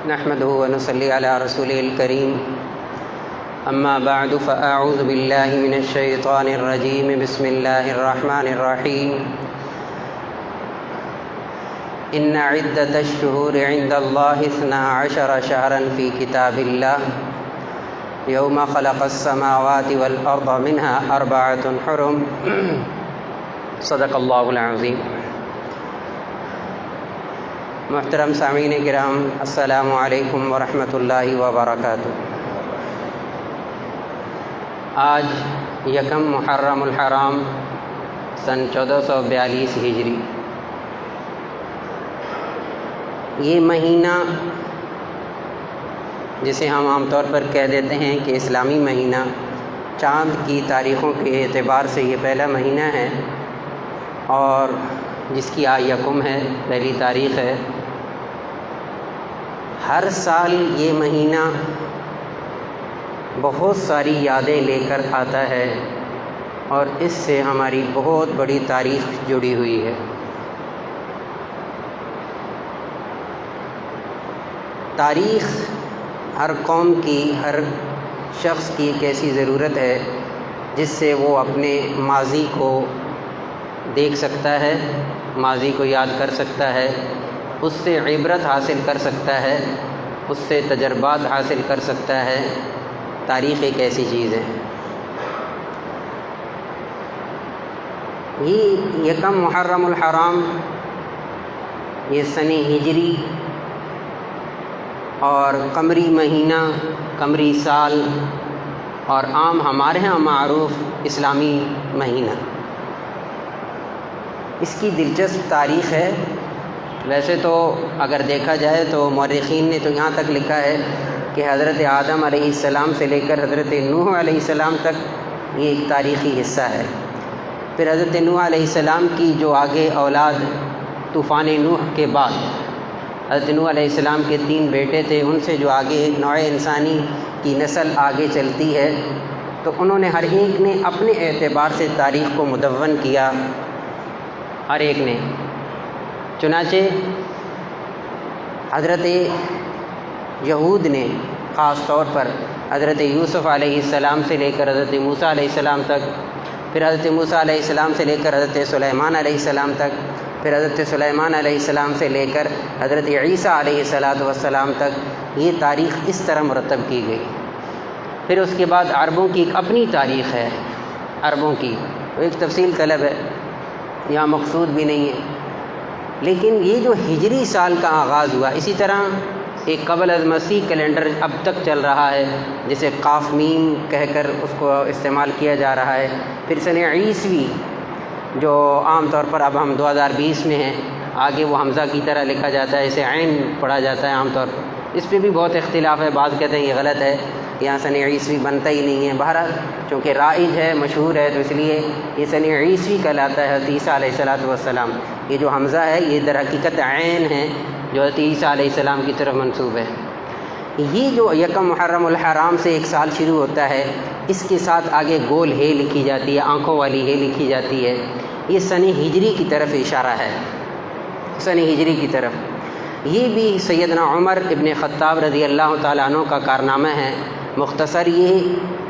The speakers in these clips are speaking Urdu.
نحمده ونصلي على رسوله الكريم أما بعد فأعوذ بالله من الشيطان الرجيم بسم الله الرحمن الرحيم إن عدة الشهور عند الله 12 شهرا في كتاب الله يوم خلق السماوات والأرض منها 4 حرم صدق الله العظيم۔ محترم سامعین کرام، السلام علیکم ورحمۃ اللہ وبرکاتہ۔ آج یکم محرم الحرام سن 1442 ہجری، یہ مہینہ جسے ہم عام طور پر کہہ دیتے ہیں کہ اسلامی مہینہ، چاند کی تاریخوں کے اعتبار سے یہ پہلا مہینہ ہے اور جس کی آج یکم ہے، پہلی تاریخ ہے۔ ہر سال یہ مہینہ بہت ساری یادیں لے کر آتا ہے اور اس سے ہماری بہت بڑی تاریخ جڑی ہوئی ہے۔ تاریخ ہر قوم کی، ہر شخص کی ایک ایسی ضرورت ہے جس سے وہ اپنے ماضی کو دیکھ سکتا ہے، ماضی کو یاد کر سکتا ہے، اس سے عبرت حاصل کر سکتا ہے، اس سے تجربات حاصل کر سکتا ہے۔ تاریخ ایک ایسی چیز ہے۔ یہ یکم محرم الحرام، یہ سن ہجری اور قمری مہینہ، قمری سال اور عام ہمارے ہاں معروف اسلامی مہینہ، اس کی دلچسپ تاریخ ہے۔ ویسے تو اگر دیکھا جائے تو مورخین نے تو یہاں تک لکھا ہے کہ حضرت آدم علیہ السلام سے لے کر حضرت نوح علیہ السلام تک یہ ایک تاریخی حصہ ہے۔ پھر حضرت نوح علیہ السلام کی جو آگے اولاد، طوفان نوح کے بعد حضرت نوح علیہ السلام کے 3 بیٹے تھے، ان سے جو آگے نوع انسانی کی نسل آگے چلتی ہے، تو انہوں نے ہر ایک نے اپنے اعتبار سے تاریخ کو مدون کیا، ہر ایک نے۔ چنانچہ حضرت یہود نے خاص طور پر حضرت یوسف علیہ السلام سے لے کر حضرت موسیٰ علیہ السلام تک، پھر حضرت موسیٰ علیہ السلام سے لے کر حضرت سلیمان علیہ السلام تک، پھر حضرت سلیمان علیہ السلام سے لے کر حضرت عیسیٰ علیہ السلام تک، یہ تاریخ اس طرح مرتب کی گئی۔ پھر اس کے بعد عربوں کی ایک اپنی تاریخ ہے، عربوں کی ایک تفصیل طلب ہے، یہاں مقصود بھی نہیں ہے۔ لیکن یہ جو ہجری سال کا آغاز ہوا، اسی طرح ایک قبل از مسیح کیلنڈر اب تک چل رہا ہے، جسے قاف میم کہہ کر اس کو استعمال کیا جا رہا ہے۔ پھر سن عیسوی جو عام طور پر اب ہم 2020 میں ہیں، آگے وہ حمزہ کی طرح لکھا جاتا ہے، اسے عین پڑھا جاتا ہے عام طور پر۔ اس پہ بھی بہت اختلاف ہے، بعض کہتے ہیں یہ غلط ہے، یہاں سن عیسوی بنتا ہی نہیں ہے۔ بہرحال چونکہ رائج ہے، مشہور ہے، تو اس لیے یہ سن عیسوی کہلاتا ہے۔ حضرت عیسیٰ علیہ السلام، یہ جو حمزہ ہے یہ در حقیقت عین ہے جو حضرت عیسیٰ علیہ السلام کی طرف منسوب ہے۔ یہ جو یکم محرم الحرام سے ایک سال شروع ہوتا ہے، اس کے ساتھ آگے گول ہے لکھی جاتی ہے، آنکھوں والی ہے لکھی جاتی ہے، یہ سن ہجری کی طرف اشارہ ہے، سن ہجری کی طرف۔ یہ بھی سیدنا عمر ابن خطاب رضی اللہ تعالیٰ عنہ کا کارنامہ ہے۔ مختصر یہ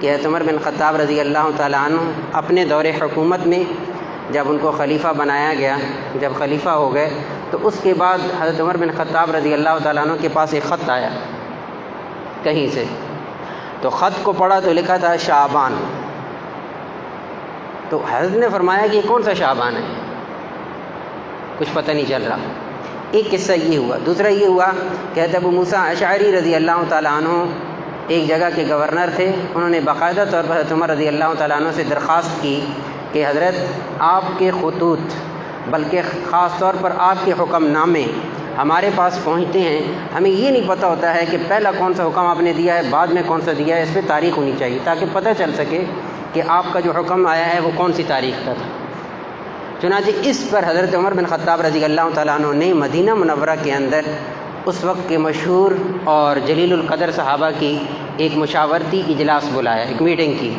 کہ حضرت عمر بن خطاب رضی اللہ تعالیٰ عنہ اپنے دور حکومت میں جب ان کو خلیفہ بنایا گیا، جب خلیفہ ہو گئے، تو اس کے بعد حضرت عمر بن خطاب رضی اللہ تعالیٰ عنہ کے پاس ایک خط آیا کہیں سے، تو خط کو پڑھا تو لکھا تھا شعبان۔ تو حضرت نے فرمایا کہ یہ کون سا شعبان ہے، کچھ پتہ نہیں چل رہا۔ ایک قصہ یہ ہوا۔ دوسرا یہ ہوا کہ حضرت ابو موسیٰ اشعری رضی اللہ تعالیٰ عنہ ایک جگہ کے گورنر تھے، انہوں نے باقاعدہ طور پر حضرت عمر رضی اللہ تعالیٰ عنہ سے درخواست کی کہ حضرت آپ کے خطوط، بلکہ خاص طور پر آپ کے حکم نامے ہمارے پاس پہنچتے ہیں، ہمیں یہ نہیں پتہ ہوتا ہے کہ پہلا کون سا حکم آپ نے دیا ہے، بعد میں کون سا دیا ہے، اس پہ تاریخ ہونی چاہیے تاکہ پتہ چل سکے کہ آپ کا جو حکم آیا ہے وہ کون سی تاریخ کا تھا۔ چنانچہ اس پر حضرت عمر بن خطاب رضی اللہ تعالیٰ عنہ نے مدینہ منورہ کے اندر اس وقت کے مشہور اور جلیل القدر صحابہ کی ایک مشاورتی اجلاس بلایا، ایک میٹنگ کی۔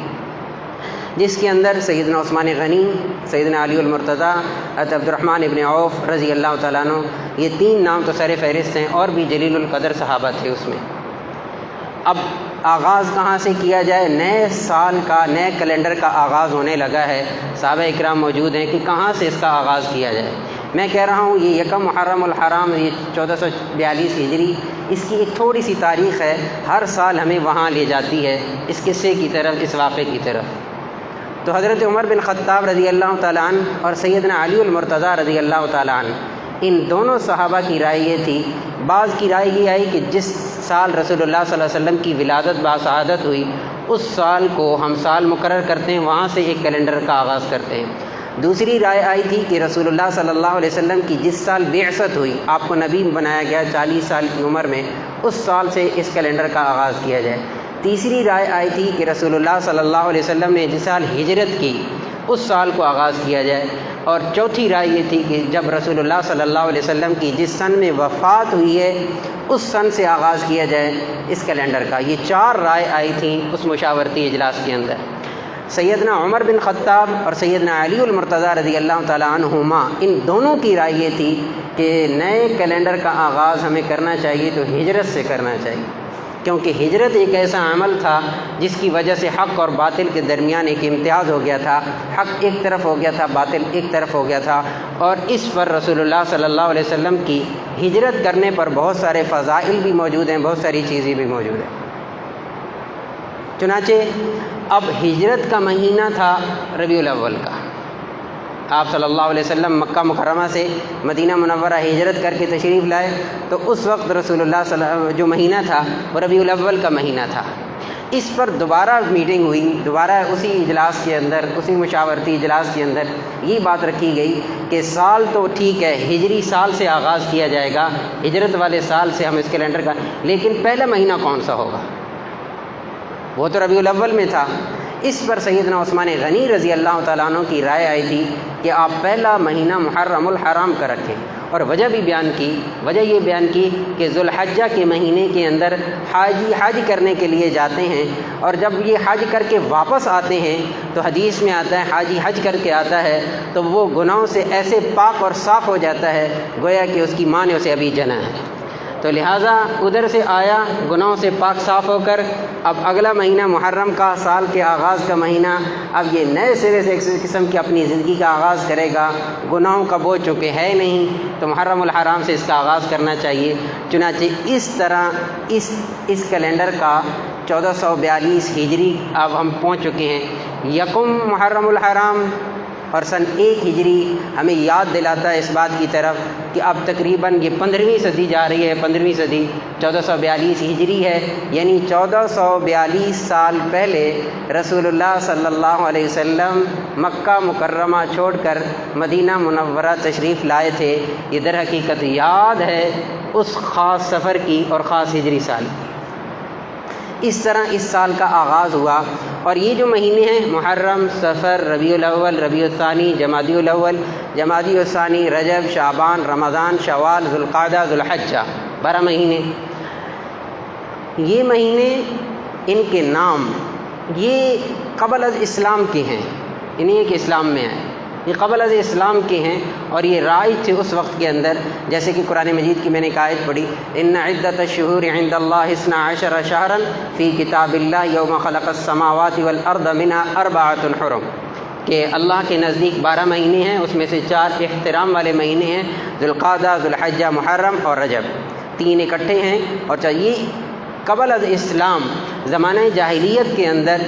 جس کے اندر سیدنا عثمان غنی، سیدنا علی المرتضیٰ، حضرت عبد الرحمن ابن عوف رضی اللہ تعالیٰ عنہ، یہ 3 نام تو سر فہرست ہیں، اور بھی جلیل القدر صحابہ تھے اس میں۔ اب آغاز کہاں سے کیا جائے؟ نئے سال کا، نئے کیلنڈر کا آغاز ہونے لگا ہے، صحابہ اکرام موجود ہیں کہ کہاں سے اس کا آغاز کیا جائے۔ میں کہہ رہا ہوں یہ یکم محرم الحرام، یہ 1442 ہجری، اس کی ایک تھوڑی سی تاریخ ہے، ہر سال ہمیں وہاں لے جاتی ہے، اس قصے کی طرف، اس واقعے کی طرف۔ تو حضرت عمر بن خطاب رضی اللہ تعالیٰ عنہ اور سیدنا علی المرتضیٰ رضی اللہ تعالیٰ عنہ، ان دونوں صحابہ کی رائے یہ تھی، بعض کی رائے یہ آئی کہ جس سال رسول اللہ صلی اللہ علیہ وسلم کی ولادت باسعادت ہوئی، اس سال کو ہم سال مقرر کرتے ہیں، وہاں سے ایک کیلنڈر کا آغاز کرتے ہیں۔ دوسری رائے آئی تھی کہ رسول اللہ صلی اللہ علیہ وسلم کی جس سال بعثت ہوئی، آپ کو نبی بنایا گیا 40 سال کی عمر میں، اس سال سے اس کیلنڈر کا آغاز کیا جائے۔ تیسری رائے آئی تھی کہ رسول اللہ صلی اللہ علیہ وسلم نے جس سال ہجرت کی، اس سال کو آغاز کیا جائے۔ اور چوتھی رائے یہ تھی کہ جب رسول اللہ صلی اللہ علیہ وسلم کی جس سن میں وفات ہوئی ہے، اس سن سے آغاز کیا جائے اس کیلنڈر کا۔ یہ 4 رائے آئی تھیں اس مشاورتی اجلاس کے اندر۔ سیدنا عمر بن خطاب اور سیدنا علی المرتضیٰ رضی اللہ تعالیٰ عنہما، ان دونوں کی رائے یہ تھی کہ نئے کیلنڈر کا آغاز ہمیں کرنا چاہیے تو ہجرت سے کرنا چاہیے، کیونکہ ہجرت ایک ایسا عمل تھا جس کی وجہ سے حق اور باطل کے درمیان ایک امتیاز ہو گیا تھا، حق ایک طرف ہو گیا تھا، باطل ایک طرف ہو گیا تھا، اور اس پر رسول اللہ صلی اللہ علیہ وسلم کی ہجرت کرنے پر بہت سارے فضائل بھی موجود ہیں، بہت ساری چیزیں بھی موجود ہیں۔ چنانچہ اب ہجرت کا مہینہ تھا ربیع الاول کا، آپ صلی اللہ علیہ وسلم مکہ مکرمہ سے مدینہ منورہ ہجرت کر کے تشریف لائے، تو اس وقت رسول اللہ صلی اللہ علیہ وسلم جو مہینہ تھا وہ ربیع الاول کا مہینہ تھا۔ اس پر دوبارہ میٹنگ ہوئی، دوبارہ اسی اجلاس کے اندر، اسی مشاورتی اجلاس کے اندر یہ بات رکھی گئی کہ سال تو ٹھیک ہے، ہجری سال سے آغاز کیا جائے گا، ہجرت والے سال سے ہم اس کیلنڈر کا، لیکن پہلا مہینہ کون سا ہوگا؟ وہ تو ربیع الاول میں تھا۔ اس پر سیدنا عثمان غنی رضی اللہ تعالیٰ عنہ کی رائے آئی تھی کہ آپ پہلا مہینہ محرم الحرام کا رکھیں، اور وجہ بھی بیان کی، وجہ یہ بیان کی کہ ذوالحجہ کے مہینے کے اندر حاجی حج کرنے کے لیے جاتے ہیں، اور جب یہ حج کر کے واپس آتے ہیں تو حدیث میں آتا ہے حاجی حج کر کے آتا ہے تو وہ گناہوں سے ایسے پاک اور صاف ہو جاتا ہے گویا کہ اس کی ماں نے اسے ابھی جنا ہے، تو لہٰذا ادھر سے آیا گناہوں سے پاک صاف ہو کر، اب اگلا مہینہ محرم کا، سال کے آغاز کا مہینہ، اب یہ نئے سرے سے ایک قسم کی اپنی زندگی کا آغاز کرے گا، گناہوں کا بوجھ چونکہ ہے نہیں تو محرم الحرام سے اس کا آغاز کرنا چاہیے۔ چنانچہ اس طرح اس کیلنڈر کا 1442 ہجری اب ہم پہنچ چکے ہیں۔ یکم محرم الحرام اور سن 1 ہجری ہمیں یاد دلاتا ہے اس بات کی طرف کہ اب تقریباً یہ 15ویں صدی جا رہی ہے، 15ویں صدی 1442 ہجری ہے، یعنی 1442 سال پہلے رسول اللہ صلی اللہ علیہ وسلم مکہ مکرمہ چھوڑ کر مدینہ منورہ تشریف لائے تھے۔ یہ در حقیقت یاد ہے اس خاص سفر کی اور خاص ہجری سال کی۔ اس طرح اس سال کا آغاز ہوا، اور یہ جو مہینے ہیں محرم، صفر، ربیع الاول، ربیع الثانی، جمادی الاول، جمادی الثانی، رجب، شعبان، رمضان، شوال، ذوالقعدہ، ذوالحجہ، 12 مہینے۔ یہ مہینے، ان کے نام یہ قبل از اسلام کے ہیں، انہیں کہ اسلام میں آئے، یہ قبل از اسلام کے ہیں، اور یہ رائج تھے اس وقت کے اندر، جیسے کہ قرآن مجید کی میں نے ایک آیت پڑھی، ان عدۃ الشہور عند اللہ 12 شہرا فی کتاب اللہ یوم خلق السماوات والارض منها 4 حرم، کہ اللہ کے نزدیک 12 مہینے ہیں، اس میں سے 4 احترام والے مہینے ہیں، ذوالقعدہ، ذوالحجہ، محرم اور رجب، 3 اکٹھے ہیں۔ اور چاہیے قبل از اسلام زمانہ جاہلیت کے اندر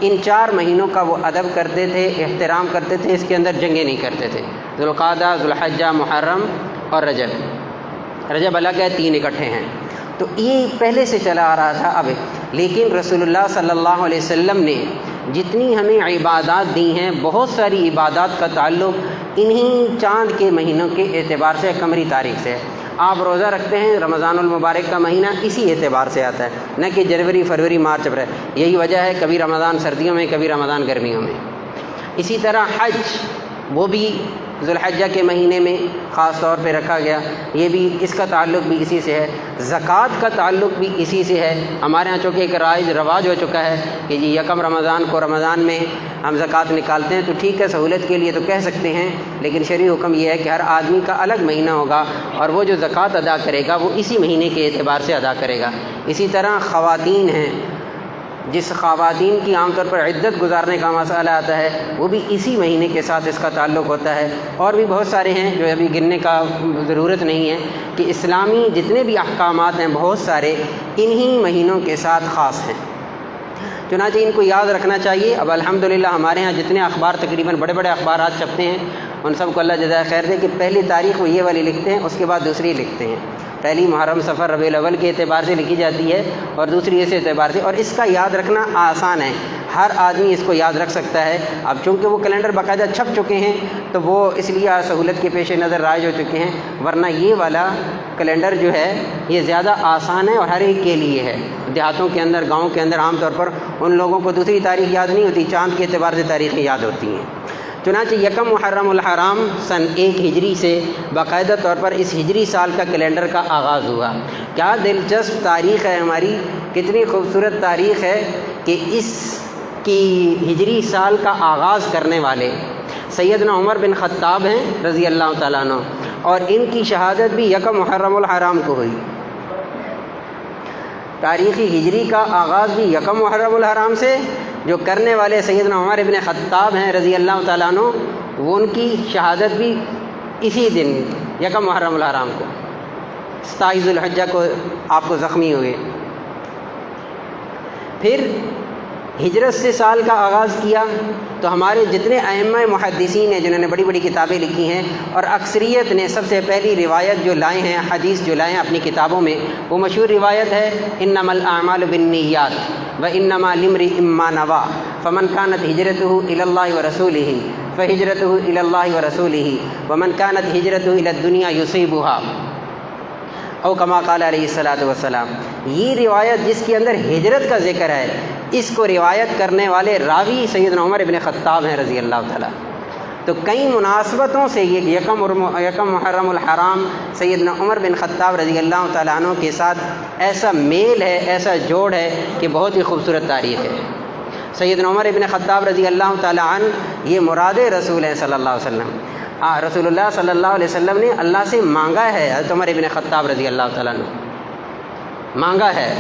ان 4 مہینوں کا وہ ادب کرتے تھے، احترام کرتے تھے، اس کے اندر جنگیں نہیں کرتے تھے، ذوالقعدہ، ذوالحجہ، محرم اور رجب۔ رجب الگ ہے، 3 اکٹھے ہیں، تو یہ پہلے سے چلا آ رہا تھا اب، لیکن رسول اللہ صلی اللہ علیہ وسلم نے جتنی ہمیں عبادات دی ہیں، بہت ساری عبادات کا تعلق انہی چاند کے مہینوں کے اعتبار سے، قمری تاریخ سے۔ آپ روزہ رکھتے ہیں، رمضان المبارک کا مہینہ اسی اعتبار سے آتا ہے، نہ کہ جنوری، فروری، مارچ، اپریل، یہی وجہ ہے کبھی رمضان سردیوں میں، کبھی رمضان گرمیوں میں۔ اسی طرح حج، وہ بھی ذوالحجہ کے مہینے میں خاص طور پہ رکھا گیا، یہ بھی اس کا تعلق بھی اسی سے ہے۔ زکوٰۃ کا تعلق بھی اسی سے ہے۔ ہمارے ہاں چونکہ ایک رواج ہو چکا ہے کہ جی یکم رمضان کو رمضان میں ہم زکوٰۃ نکالتے ہیں، تو ٹھیک ہے، سہولت کے لیے تو کہہ سکتے ہیں، لیکن شرعی حکم یہ ہے کہ ہر آدمی کا الگ مہینہ ہوگا اور وہ جو زکوٰۃ ادا کرے گا وہ اسی مہینے کے اعتبار سے ادا کرے گا۔ اسی طرح خواتین ہیں، جس خواتین کی عام طور پر عدت گزارنے کا مسئلہ آتا ہے، وہ بھی اسی مہینے کے ساتھ اس کا تعلق ہوتا ہے۔ اور بھی بہت سارے ہیں جو ابھی گننے کا ضرورت نہیں ہے کہ اسلامی جتنے بھی احکامات ہیں بہت سارے انہی مہینوں کے ساتھ خاص ہیں، چنانچہ ان کو یاد رکھنا چاہیے۔ اب الحمدللہ ہمارے ہاں جتنے اخبار تقریباً بڑے بڑے اخبارات چھپتے ہیں، ان سب کو اللہ جزائے خیر دے کہ پہلی تاریخ وہ یہ والی لکھتے ہیں، اس کے بعد دوسری لکھتے ہیں۔ پہلی محرم صفر ربیع الاول کے اعتبار سے لکھی جاتی ہے اور دوسری اس اعتبار سے، اور اس کا یاد رکھنا آسان ہے، ہر آدمی اس کو یاد رکھ سکتا ہے۔ اب چونکہ وہ کیلنڈر باقاعدہ چھپ چکے ہیں تو وہ اس لیے سہولت کے پیش نظر رائج ہو چکے ہیں، ورنہ یہ والا کیلنڈر جو ہے یہ زیادہ آسان ہے اور ہر ایک کے لیے ہے۔ دیہاتوں کے اندر، گاؤں کے اندر عام طور پر ان لوگوں کو دوسری تاریخ یاد نہیں ہوتی، چاند کے اعتبار سے تاریخیں یاد ہوتی ہیں۔ چنانچہ یکم محرم الحرام سن 1 ہجری سے باقاعدہ طور پر اس ہجری سال کا کیلنڈر کا آغاز ہوا۔ کیا دلچسپ تاریخ ہے ہماری، کتنی خوبصورت تاریخ ہے کہ اس کی ہجری سال کا آغاز کرنے والے سیدنا عمر بن خطاب ہیں رضی اللہ تعالیٰ عنہ، اور ان کی شہادت بھی یکم محرم الحرام کو ہوئی۔ تاریخی ہجری کا آغاز بھی یکم محرم الحرام سے، جو کرنے والے سیدنا عمر بن خطاب ہیں رضی اللہ تعالیٰ عنہ، وہ ان کی شہادت بھی اسی دن یکم محرم الحرام کو، 27 ذوالحجہ کو آپ کو زخمی ہوئے۔ پھر ہجرت سے سال کا آغاز کیا تو ہمارے جتنے ائمہ محدثین ہیں جنہوں نے بڑی بڑی کتابیں لکھی ہیں، اور اکثریت نے سب سے پہلی روایت جو لائے ہیں، حدیث جو لائے ہیں اپنی کتابوں میں، وہ مشہور روایت ہے انما الاعمال بالنیات وانما لامرئ ما نوى فمن كانت هجرته الى الله ورسوله فهجرته الى الله ورسوله ومن كانت هجرته الى الدنيا يصيبها او کما قال علیہ الصلوۃ والسلام۔ یہ روایت جس کے اندر ہجرت کا ذکر ہے، اس کو روایت کرنے والے راوی سیدنا عمر بن خطاب ہیں رضی اللہ تعالیٰ۔ تو کئی مناسبتوں سے یہ یکم محرم الحرام سیدنا عمر بن خطاب رضی اللہ تعالیٰ عنہ کے ساتھ ایسا میل ہے، ایسا جوڑ ہے کہ بہت ہی خوبصورت تاریخ ہے۔ سیدنا عمر بن خطاب رضی اللہ تعالیٰ عنہ یہ مراد رسول ہیں صلی اللہ علیہ وسلم۔ رسول اللہ صلی اللہ علیہ وسلم نے اللہ سے مانگا ہے، حضرت عمر بن خطاب رضی اللہ تعالیٰ عنہ مانگا ہے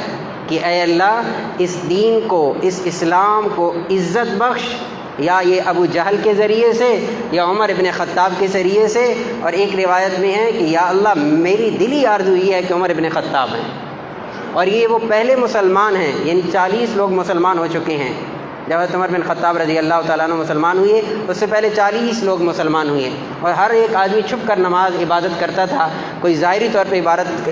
کہ اے اللہ اس دین کو، اس اسلام کو عزت بخش، یا یہ ابو جہل کے ذریعے سے یا عمر بن خطاب کے ذریعے سے، اور ایک روایت میں ہے کہ یا اللہ میری دلی آرزو یہ ہے کہ عمر بن خطاب ہیں، اور یہ وہ پہلے مسلمان ہیں، یعنی 40 لوگ مسلمان ہو چکے ہیں۔ جب حضرت عمر بن خطاب رضی اللہ تعالیٰ عنہ مسلمان ہوئے، اس سے پہلے 40 لوگ مسلمان ہوئے، اور ہر ایک آدمی چھپ کر نماز عبادت کرتا تھا، کوئی ظاہری طور پہ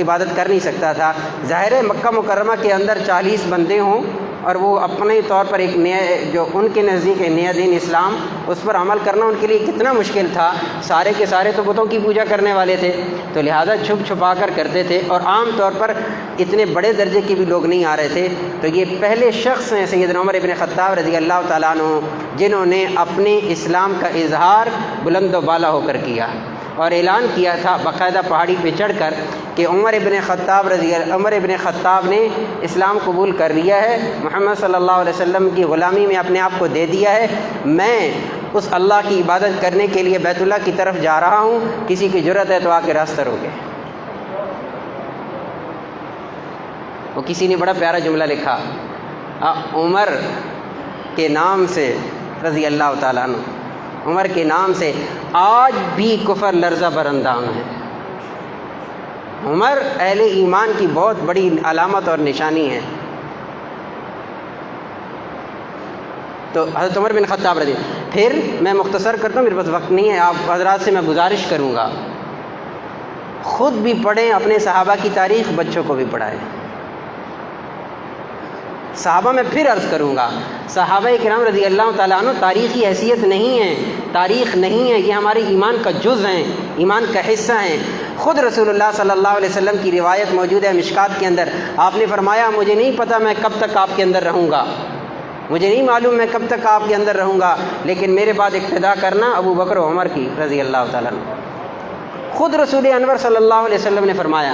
عبادت کر نہیں سکتا تھا۔ ظاہر ہے مکہ مکرمہ کے اندر 40 بندے ہوں اور وہ اپنے طور پر ایک نیا، جو ان کے نزدیک نیا دین اسلام، اس پر عمل کرنا ان کے لیے کتنا مشکل تھا۔ سارے کے سارے تو بتوں کی پوجا کرنے والے تھے، تو لہذا چھپ چھپا کر کرتے تھے، اور عام طور پر اتنے بڑے درجے کے بھی لوگ نہیں آ رہے تھے۔ تو یہ پہلے شخص ہیں سیدنا عمر بن خطاب رضی اللہ تعالیٰ عنہ جنہوں نے اپنے اسلام کا اظہار بلند و بالا ہو کر کیا، اور اعلان کیا تھا باقاعدہ پہاڑی پہ چڑھ کر کہ عمر بن خطاب نے اسلام قبول کر لیا ہے، محمد صلی اللہ علیہ وسلم کی غلامی میں اپنے آپ کو دے دیا ہے، میں اس اللہ کی عبادت کرنے کے لیے بیت اللہ کی طرف جا رہا ہوں، کسی کی جرأت ہے تو آ کے راستہ روکے۔ وہ کسی نے بڑا پیارا جملہ لکھا، عمر کے نام سے رضی اللہ تعالیٰ عنہ، عمر کے نام سے آج بھی کفر لرزہ براندام ہے۔ عمر اہل ایمان کی بہت بڑی علامت اور نشانی ہے۔ تو حضرت عمر بن خطاب رضی، پھر میں مختصر کرتا ہوں، میرے پاس وقت نہیں ہے، آپ حضرات سے میں گزارش کروں گا خود بھی پڑھیں، اپنے صحابہ کی تاریخ بچوں کو بھی پڑھائیں۔ صحابہ میں پھر عرض کروں گا، صحابہ کرام رضی اللہ تعالیٰ عنہ تاریخی حیثیت نہیں ہے، تاریخ نہیں ہے، یہ ہمارے ایمان کا جز ہیں، ایمان کا حصہ ہیں۔ خود رسول اللہ صلی اللہ علیہ وسلم کی روایت موجود ہے مشکات کے اندر، آپ نے فرمایا مجھے نہیں پتہ میں کب تک آپ کے اندر رہوں گا، مجھے نہیں معلوم میں کب تک آپ کے اندر رہوں گا، لیکن میرے بعد اقتدا کرنا ابو بکر و عمر کی رضی اللہ تعالیٰ عنہ۔ خود رسول انور صلی اللہ علیہ وسلم نے فرمایا،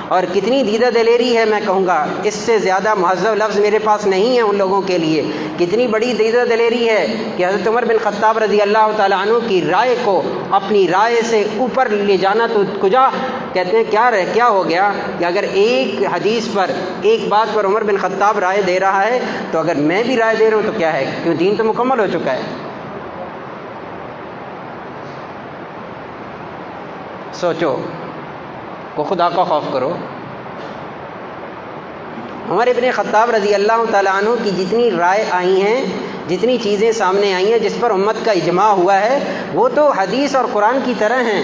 اور کتنی دیدہ دلیری ہے، میں کہوں گا اس سے زیادہ مہذب لفظ میرے پاس نہیں ہے ان لوگوں کے لیے، کتنی بڑی دیدہ دلیری ہے کہ حضرت عمر بن خطاب رضی اللہ تعالیٰ عنہ کی رائے کو اپنی رائے سے اوپر لے جانا۔ تو کجا کہتے ہیں کیا ہو گیا کہ اگر ایک حدیث پر، ایک بات پر عمر بن خطاب رائے دے رہا ہے تو اگر میں بھی رائے دے رہا ہوں تو کیا ہے، کیوں دین تو مکمل ہو چکا ہے۔ سوچو، کو خدا کا خوف کرو۔ عمر ابن خطاب رضی اللہ تعالیٰ عنہ کی جتنی رائے آئی ہیں، جتنی چیزیں سامنے آئی ہیں جس پر امت کا اجماع ہوا ہے، وہ تو حدیث اور قرآن کی طرح ہیں۔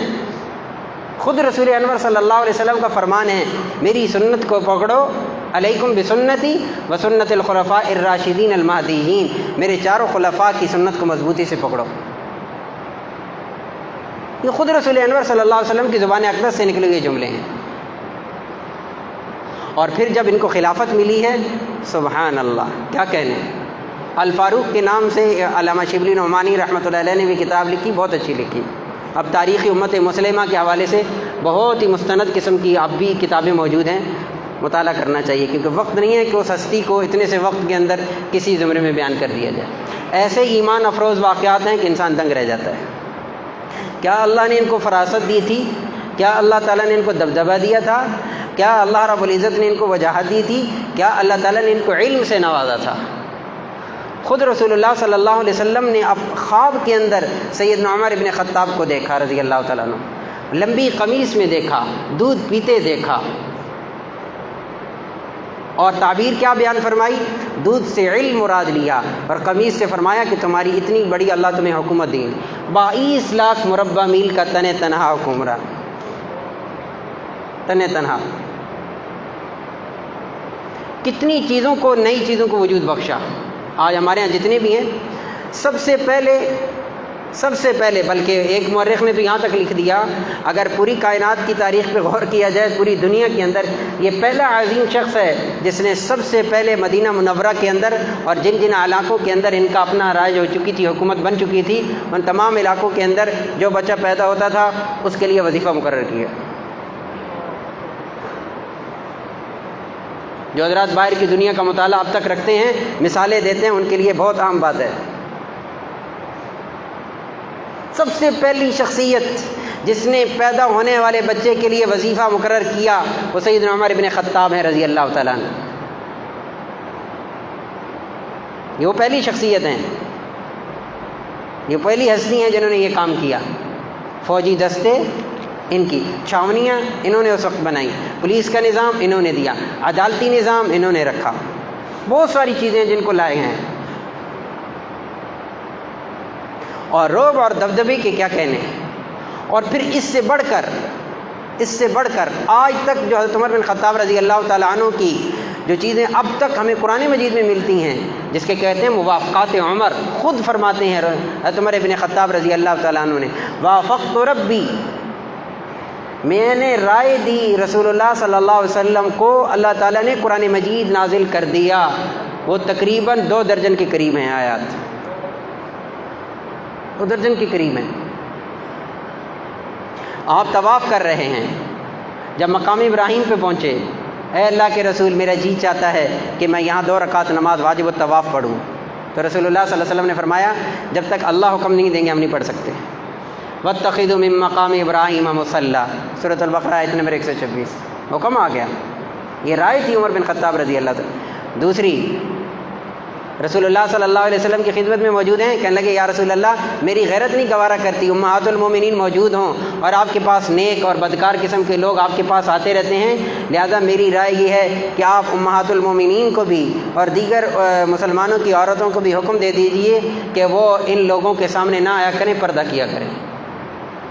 خود رسول انور صلی اللہ علیہ وسلم کا فرمان ہے، میری سنت کو پکڑو، علیکم بسنتی و سنت الخلفاء الراشدین المہدیین، میرے چاروں خلفاء کی سنت کو مضبوطی سے پکڑو۔ یہ خود رسول انور صلی اللہ علیہ وسلم کی زبان اقدس سے نکلے ہوئے جملے ہیں۔ اور پھر جب ان کو خلافت ملی ہے، سبحان اللہ، کیا کہنے۔ الفاروق کے نام سے علامہ شبلی نعمانی رحمۃ اللہ علیہ نے بھی کتاب لکھی، بہت اچھی لکھی۔ اب تاریخی امت مسلمہ کے حوالے سے بہت ہی مستند قسم کی اب بھی کتابیں موجود ہیں، مطالعہ کرنا چاہیے، کیونکہ وقت نہیں ہے کہ اس ہستی کو اتنے سے وقت کے اندر کسی زمرے میں بیان کر دیا جائے۔ ایسے ایمان افروز واقعات ہیں کہ انسان دنگ رہ جاتا ہے۔ کیا اللہ نے ان کو فراست دی تھی؟ کیا اللہ تعالیٰ نے ان کو دبدبہ دیا تھا؟ کیا اللہ رب العزت نے ان کو وجاہت دی تھی؟ کیا اللہ تعالیٰ نے ان کو علم سے نوازا تھا؟ خود رسول اللہ صلی اللہ علیہ وسلم نے اب خواب کے اندر سیدنا عمر ابن خطاب کو دیکھا رضی اللہ تعالیٰ عنہ، لمبی قمیص میں دیکھا، دودھ پیتے دیکھا، اور تعبیر کیا بیان فرمائی؟ دودھ سے علم مراد لیا، اور قمیص سے فرمایا کہ تمہاری اتنی بڑی اللہ تمہیں حکومت دی، 22 لاکھ مربع میل کا تن تنہا حکمران، تن تنہا، کتنی چیزوں کو، نئی چیزوں کو وجود بخشا۔ آج ہمارے ہاں جتنے بھی ہیں، سب سے پہلے بلکہ ایک مورخ نے تو یہاں تک لکھ دیا، اگر پوری کائنات کی تاریخ پہ غور کیا جائے، پوری دنیا کے اندر یہ پہلا عظیم شخص ہے جس نے سب سے پہلے مدینہ منورہ کے اندر اور جن جن علاقوں کے اندر ان کا اپنا رائج ہو چکی تھی، حکومت بن چکی تھی، ان تمام علاقوں کے اندر جو بچہ پیدا ہوتا تھا اس کے لیے وظیفہ مقرر کیا۔ جو حضرات باہر کی دنیا کا مطالعہ اب تک رکھتے ہیں، مثالیں دیتے ہیں، ان کے لیے بہت عام بات ہے۔ سب سے پہلی شخصیت جس نے پیدا ہونے والے بچے کے لیے وظیفہ مقرر کیا وہ سیدنا عمر ابن خطاب ہیں رضی اللہ تعالیٰ عنہ۔ یہ وہ پہلی شخصیت ہیں، یہ پہلی ہستی ہیں جنہوں نے یہ کام کیا۔ فوجی دستے ان کی، چھاونیاں انہوں نے اس وقت بنائی، پولیس کا نظام انہوں نے دیا، عدالتی نظام انہوں نے رکھا، بہت ساری چیزیں جن کو لائے ہیں، اور رعب اور دبدبے کے کیا کہنے۔ اور پھر اس سے بڑھ کر آج تک جو حضرت عمر بن خطاب رضی اللہ تعالیٰ عنہ کی جو چیزیں اب تک ہمیں قرآن مجید میں ملتی ہیں، جس کے کہتے ہیں موافقات عمر، خود فرماتے ہیں حضرت عمر بن خطاب رضی اللہ تعالیٰ عنہ نے، وافقت ربی، میں نے رائے دی رسول اللہ صلی اللہ علیہ وسلم کو، اللہ تعالیٰ نے قرآن مجید نازل کر دیا، وہ تقریباً 2 درجن کے قریب ہیں آیات، 2 درجن کے قریب ہیں۔ آپ طواف کر رہے ہیں، جب مقام ابراہیم پہ پہنچے، اے اللہ کے رسول میرا جی چاہتا ہے کہ میں یہاں 2 رکعت نماز واجب الطواف پڑھوں، تو رسول اللہ صلی اللہ علیہ وسلم نے فرمایا جب تک اللہ حکم نہیں دیں گے ہم نہیں پڑھ سکتے۔ واتخذوا من مقام ابراہیم مصلی، سورۃ البقرہ آیت نمبر 126، حکم آ گیا۔ یہ رائے تھی عمر بن خطاب رضی اللہ تعالیٰ۔ دوسری، رسول اللہ صلی اللہ علیہ وسلم کی خدمت میں موجود ہیں، کہنے لگے یا رسول اللہ میری غیرت نہیں گوارا کرتی امہات المومنین موجود ہوں اور آپ کے پاس نیک اور بدکار قسم کے لوگ آپ کے پاس آتے رہتے ہیں، لہذا میری رائے یہ ہے کہ آپ امہات المومنین کو بھی اور دیگر مسلمانوں کی عورتوں کو بھی حکم دے دیجئے کہ وہ ان لوگوں کے سامنے نہ آیا کریں، پردہ کیا کریں۔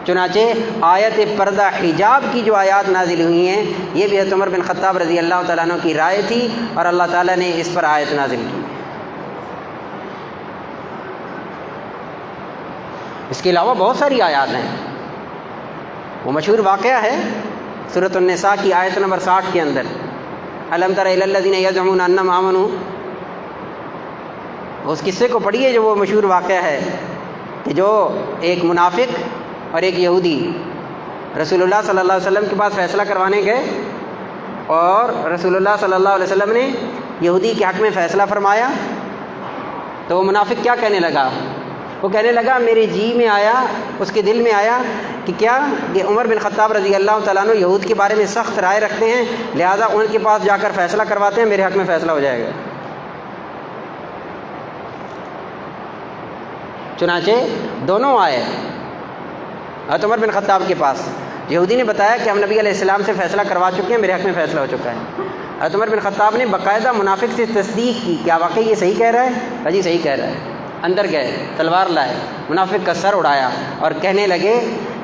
چنانچہ آیت پردہ حجاب کی جو آیات نازل ہوئی ہیں یہ بھی حضرت عمر بن خطاب رضی اللہ تعالیٰ عنہ کی رائے تھی، اور اللہ تعالیٰ نے اس پر آیت نازل کی۔ اس کے علاوہ بہت ساری آیات ہیں، وہ مشہور واقعہ ہے سورۃ النساء کی آیت نمبر 60 کے اندر، الم تر الی الذین یزعمون انہم آمنوا اس قصے کو پڑھیے جو وہ مشہور واقعہ ہے کہ جو ایک منافق اور ایک یہودی رسول اللہ صلی اللہ علیہ وسلم کے پاس فیصلہ کروانے گئے، اور رسول اللہ صلی اللہ علیہ وسلم نے یہودی کے حق میں فیصلہ فرمایا تو وہ منافق کیا کہنے لگا؟ وہ کہنے لگا میرے جی میں آیا، اس کے دل میں آیا کہ کیا کہ عمر بن خطاب رضی اللہ تعالیٰ عنہ یہود کے بارے میں سخت رائے رکھتے ہیں، لہذا ان کے پاس جا کر فیصلہ کرواتے ہیں، میرے حق میں فیصلہ ہو جائے گا۔ چنانچہ دونوں آئے حضرت عمر بن خطاب کے پاس، یہودی نے بتایا کہ ہم نبی علیہ السلام سے فیصلہ کروا چکے ہیں، میرے حق میں فیصلہ ہو چکا ہے۔ حضرت عمر بن خطاب نے باقاعدہ منافق سے تصدیق کی، کیا واقعی یہ صحیح کہہ رہا ہے؟ جی صحیح کہہ رہا ہے۔ اندر گئے، تلوار لائے، منافق کا سر اڑایا اور کہنے لگے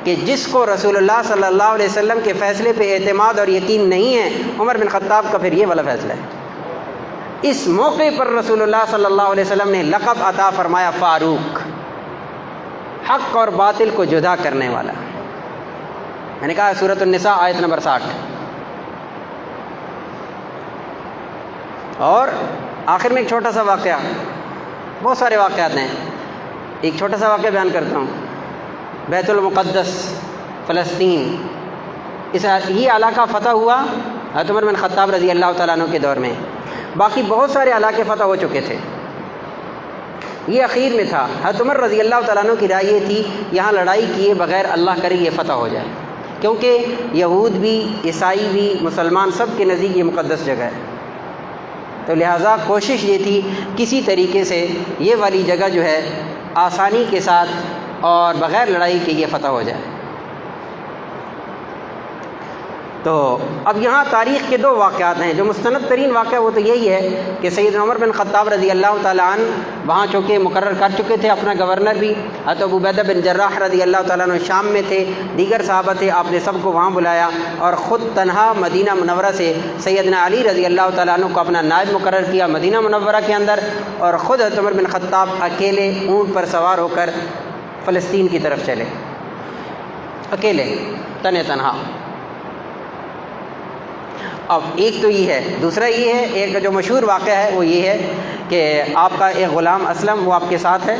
کہ جس کو رسول اللہ صلی اللہ علیہ وسلم کے فیصلے پہ اعتماد اور یقین نہیں ہے، عمر بن خطاب کا پھر یہ والا فیصلہ ہے۔ اس موقع پر رسول اللہ صلی اللہ علیہ وسلم نے لقب عطا فرمایا فاروق، حق اور باطل کو جدا کرنے والا۔ میں نے کہا سورۃ النساء آیت نمبر 60۔ اور آخر میں ایک چھوٹا سا واقعہ، بہت سارے واقعات ہیں، ایک چھوٹا سا واقعہ بیان کرتا ہوں۔ بیت المقدس فلسطین، یہ علاقہ فتح ہوا حضرت عمر بن خطاب رضی اللہ تعالیٰ عنہ کے دور میں، باقی بہت سارے علاقے فتح ہو چکے تھے، یہ اخیر میں تھا۔ حضرت عمر رضی اللہ تعالیٰ عنہ کی رائے یہ تھی یہاں لڑائی کیے بغیر اللہ کرے یہ فتح ہو جائے، کیونکہ یہود بھی، عیسائی بھی، مسلمان سب کے نزدیک یہ مقدس جگہ ہے، تو لہٰذا کوشش یہ تھی کسی طریقے سے یہ والی جگہ جو ہے آسانی کے ساتھ اور بغیر لڑائی کے یہ فتح ہو جائے۔ تو اب یہاں تاریخ کے دو واقعات ہیں، جو مستند ترین واقعہ وہ تو یہی ہے کہ سیدنا عمر بن خطاب رضی اللہ تعالیٰ عنہ وہاں چونکہ مقرر کر چکے تھے اپنا گورنر بھی، حضرت ابو عبیدہ بن جراح رضی اللہ تعالیٰ عنہ شام میں تھے، دیگر صحابہ تھے، آپ نے سب کو وہاں بلایا اور خود تنہا مدینہ منورہ سے سیدنا علی رضی اللہ تعالیٰ عنہ کو اپنا نائب مقرر کیا مدینہ منورہ کے اندر، اور خود حضرت عمر بن خطاب اکیلے اونٹ پر سوار ہو کر فلسطین کی طرف چلے، اکیلے تنہا۔ اب ایک تو یہ ہے، دوسرا یہ ہے، ایک جو مشہور واقعہ ہے وہ یہ ہے کہ آپ کا ایک غلام اسلم وہ آپ کے ساتھ ہے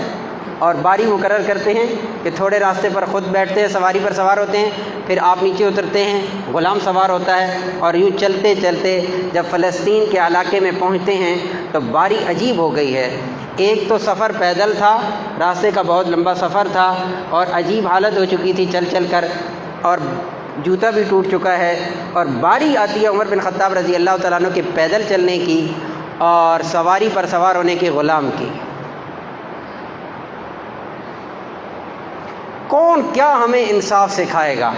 اور باری مقرر کرتے ہیں کہ تھوڑے راستے پر خود بیٹھتے ہیں، سواری پر سوار ہوتے ہیں، پھر آپ نیچے اترتے ہیں، غلام سوار ہوتا ہے، اور یوں چلتے چلتے جب فلسطین کے علاقے میں پہنچتے ہیں تو باری عجیب ہو گئی ہے۔ ایک تو سفر پیدل تھا، راستے کا بہت لمبا سفر تھا اور عجیب حالت ہو چکی تھی چل چل کر، اور جوتا بھی ٹوٹ چکا ہے، اور باری آتی ہے عمر بن خطاب رضی اللہ تعالیٰ عنہ کے پیدل چلنے کی اور سواری پر سوار ہونے کی غلام کی۔ کون کیا ہمیں انصاف سکھائے گا؟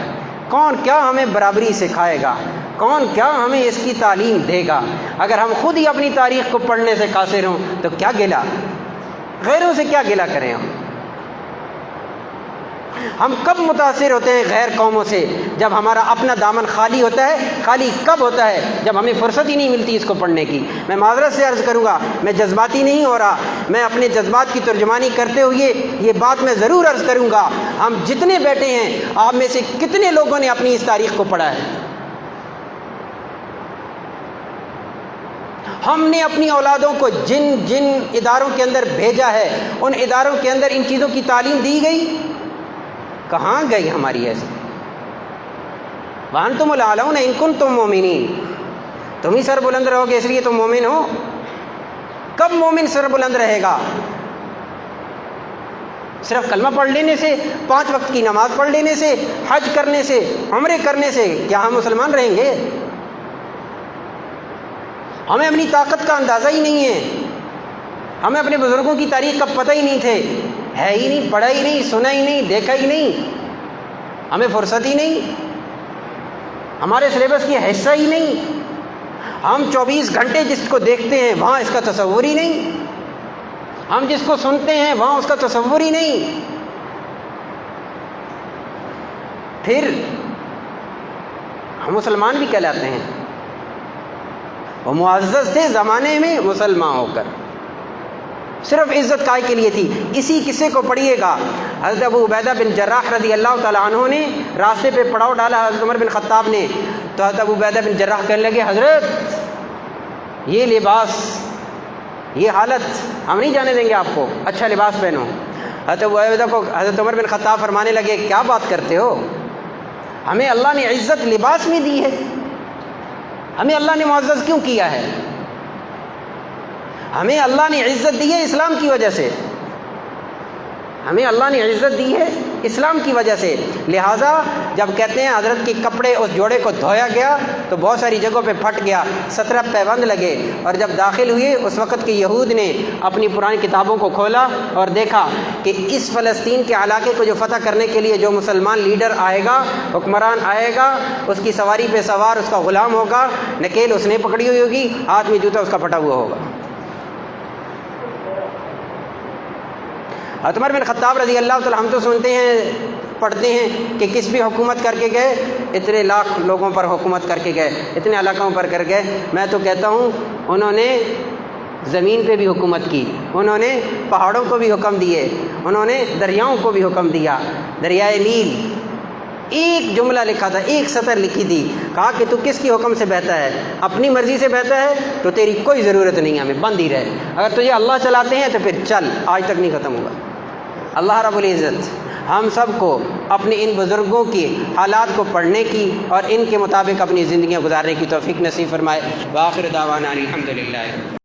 کون کیا ہمیں برابری سکھائے گا؟ کون کیا ہمیں اس کی تعلیم دے گا؟ اگر ہم خود ہی اپنی تاریخ کو پڑھنے سے قاصر ہوں تو کیا گلہ، غیروں سے کیا گلہ کریں ہم کب متاثر ہوتے ہیں غیر قوموں سے؟ جب ہمارا اپنا دامن خالی ہوتا ہے۔ خالی کب ہوتا ہے؟ جب ہمیں فرصت ہی نہیں ملتی اس کو پڑھنے کی۔ میں معذرت سے عرض کروں گا، میں جذباتی نہیں ہو رہا، میں اپنے جذبات کی ترجمانی کرتے ہوئے یہ بات میں ضرور عرض کروں گا، ہم جتنے بیٹھے ہیں آپ میں سے کتنے لوگوں نے اپنی اس تاریخ کو پڑھا ہے؟ ہم نے اپنی اولادوں کو جن اداروں کے اندر بھیجا ہے ان اداروں کے اندر ان چیزوں کی تعلیم دی گئی؟ کہاں گئی ہماری ایسی؟ وَأَنْتُمُ الْأَعْلَوْنَ إِن كُنتُم مُؤْمِنِينَ، تم ہی سر بلند رہو گے اس لیے تم مومن ہو۔ کب مومن سر بلند رہے گا؟ صرف کلمہ پڑھ لینے سے، 5 وقت کی نماز پڑھ لینے سے، حج کرنے سے، عمرے کرنے سے کیا ہم مسلمان رہیں گے؟ ہمیں اپنی طاقت کا اندازہ ہی نہیں ہے، ہمیں اپنے بزرگوں کی تاریخ کا پتہ ہی نہیں تھے، ہے ہی نہیں، پڑھا ہی نہیں، سنا ہی نہیں، دیکھا ہی نہیں، ہمیں فرصت ہی نہیں، ہمارے سلیبس کی حصہ ہی نہیں، ہم 24 گھنٹے جس کو دیکھتے ہیں وہاں اس کا تصور ہی نہیں، ہم جس کو سنتے ہیں وہاں اس کا تصور ہی نہیں، پھر ہم مسلمان بھی کہلاتے ہیں۔ وہ معزز تھے زمانے میں مسلمان ہو کر، صرف عزت کائے کے لیے تھی۔ اسی قصے کو پڑھیے گا، حضرت ابو عبیدہ بن جراح رضی اللہ تعالیٰ عنہ نے راستے پہ پڑاؤ ڈالا حضرت عمر بن خطاب نے، تو حضرت ابو عبیدہ بن جراح کہنے لگے حضرت یہ لباس یہ حالت ہم نہیں جانے دیں گے آپ کو، اچھا لباس پہنو۔ حضرت عمر بن خطاب فرمانے لگے کیا بات کرتے ہو، ہمیں اللہ نے عزت لباس میں دی ہے، ہمیں اللہ نے معزز کیوں کیا ہے؟ ہمیں اللہ نے عزت دی ہے اسلام کی وجہ سے، ہمیں اللہ نے عزت دی ہے اسلام کی وجہ سے۔ لہٰذا جب کہتے ہیں حضرت کے کپڑے اس جوڑے کو دھویا گیا تو بہت ساری جگہوں پہ پھٹ گیا، 17 پیوند لگے، اور جب داخل ہوئے اس وقت کے یہود نے اپنی پرانی کتابوں کو کھولا اور دیکھا کہ اس فلسطین کے علاقے کو جو فتح کرنے کے لیے جو مسلمان لیڈر آئے گا، حکمران آئے گا، اس کی سواری پہ سوار اس کا غلام ہوگا، نکیل اس نے پکڑی ہوئی ہوگی، ہاتھ میں جوتا اس کا پھٹا ہوا ہوگا۔ عمر بن خطاب رضی اللہ تعالیٰ، ہم تو سنتے ہیں پڑھتے ہیں کہ کس بھی حکومت کر کے گئے، اتنے لاکھ لوگوں پر حکومت کر کے گئے، اتنے علاقوں پر کر گئے۔ میں تو کہتا ہوں انہوں نے زمین پہ بھی حکومت کی، انہوں نے پہاڑوں کو بھی حکم دیے، انہوں نے دریاؤں کو بھی حکم دیا۔ دریائے نیل ایک جملہ لکھا تھا، ایک سطر لکھی تھی، کہا کہ تو کس کی حکم سے بہتا ہے؟ اپنی مرضی سے بہتا ہے تو تیری کوئی ضرورت نہیں، ہمیں بند ہی رہے، اگر تجھے اللہ چلاتے ہیں تو پھر چل، آج تک نہیں ختم ہوا۔ اللہ رب العزت ہم سب کو اپنے ان بزرگوں کی حالات کو پڑھنے کی اور ان کے مطابق اپنی زندگیاں گزارنے کی توفیق نصیب فرمائے۔ وآخر دعوانا الحمدللہ۔